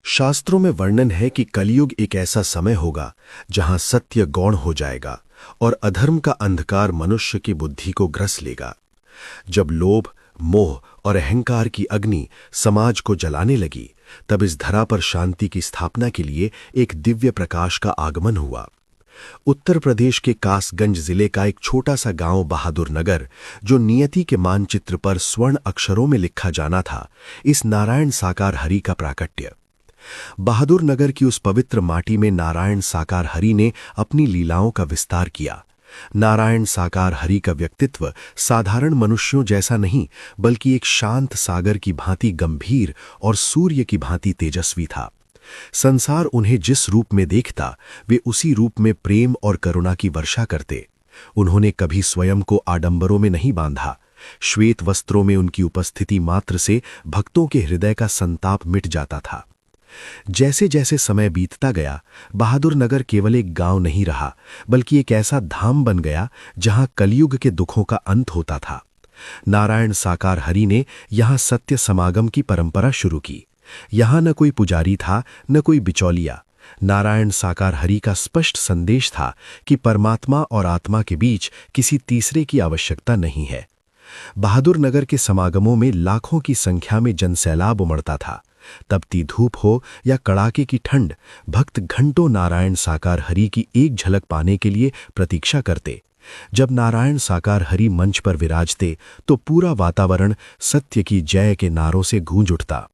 शास्त्रों में वर्णन है कि कलयुग एक ऐसा समय होगा जहां सत्य गौण हो जाएगा और अधर्म का अंधकार मनुष्य की बुद्धि को ग्रस लेगा। जब लोभ, मोह और अहंकार की अग्नि समाज को जलाने लगी, तब इस धरा पर शांति की स्थापना के लिए एक दिव्य प्रकाश का आगमन हुआ। उत्तर प्रदेश के कासगंज जिले का एक छोटा सा गांव बहादुर नगर, जो नियति के मानचित्र पर स्वर्ण अक्षरों में लिखा जाना था, इस नारायण साकार हरि का प्राकट्य। बहादुर नगर की उस पवित्र माटी में नारायण साकार हरि ने अपनी लीलाओं का विस्तार किया। नारायण साकार हरि का व्यक्तित्व साधारण मनुष्यों जैसा नहीं, बल्कि एक शांत सागर की भांति गंभीर और सूर्य की भांति तेजस्वी था। संसार उन्हें जिस रूप में देखता, वे उसी रूप में प्रेम और करुणा की वर्षा करते। उन्होंने कभी स्वयं को आडंबरों में नहीं बांधा। श्वेत वस्त्रों में उनकी उपस्थिति मात्र से भक्तों के हृदय का संताप मिट जाता था। जैसे जैसे समय बीतता गया, बहादुर नगर केवल एक गांव नहीं रहा, बल्कि एक ऐसा धाम बन गया जहां कलयुग के दुखों का अंत होता था। नारायण साकार हरि ने यहां सत्य समागम की परंपरा शुरू की। यहां न कोई पुजारी था, न कोई बिचौलिया। नारायण साकार हरि का स्पष्ट संदेश था कि परमात्मा और आत्मा के बीच किसी तीसरे की आवश्यकता नहीं है। बहादुर नगर के समागमों में लाखों की संख्या में जनसैलाब उमड़ता था। तपती धूप हो या कड़ाके की ठंड, भक्त घंटों नारायण साकार हरि की एक झलक पाने के लिए प्रतीक्षा करते। जब नारायण साकार हरि मंच पर विराजते, तो पूरा वातावरण सत्य की जय के नारों से गूंज उठता।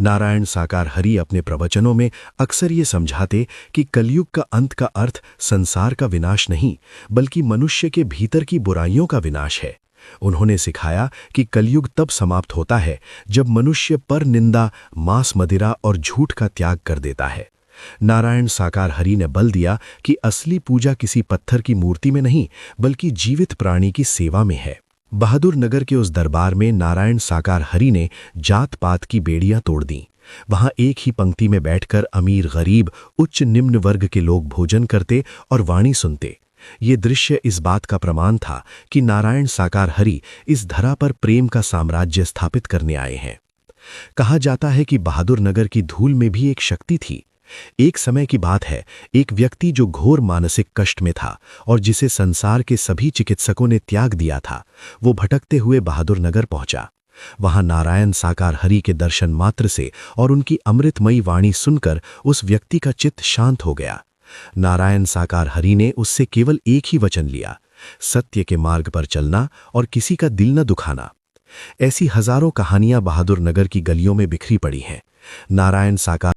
नारायण साकार हरि अपने प्रवचनों में अक्सर ये समझाते कि कलयुग का अंत का अर्थ संसार का विनाश नहीं, बल्कि मनुष्य के भीतर की बुराइयों का विनाश है। उन्होंने सिखाया कि कलयुग तब समाप्त होता है जब मनुष्य पर निंदा, मांस मदिरा और झूठ का त्याग कर देता है। नारायण साकार हरि ने बल दिया कि असली पूजा किसी पत्थर की मूर्ति में नहीं, बल्कि जीवित प्राणी की सेवा में है। बहादुर नगर के उस दरबार में नारायण साकार हरि ने जात पात की बेड़ियां तोड़ दी। वहां एक ही पंक्ति में बैठकर अमीर, गरीब, उच्च निम्न वर्ग के लोग भोजन करते और वाणी सुनते। ये दृश्य इस बात का प्रमाण था कि नारायण साकार हरि इस धरा पर प्रेम का साम्राज्य स्थापित करने आए हैं। कहा जाता है कि बहादुर नगर की धूल में भी एक शक्ति थी। एक समय की बात है, एक व्यक्ति जो घोर मानसिक कष्ट में था और जिसे संसार के सभी चिकित्सकों ने त्याग दिया था, वो भटकते हुए बहादुर नगर पहुंचा। वहां नारायण साकार हरि के दर्शन मात्र से और उनकी अमृतमयी वाणी सुनकर उस व्यक्ति का चित्त शांत हो गया। नारायण साकार हरि ने उससे केवल एक ही वचन लिया, सत्य के मार्ग पर चलना और किसी का दिल न दुखाना। ऐसी हजारों कहानियां बहादुर नगर की गलियों में बिखरी पड़ी हैं। नारायण साकार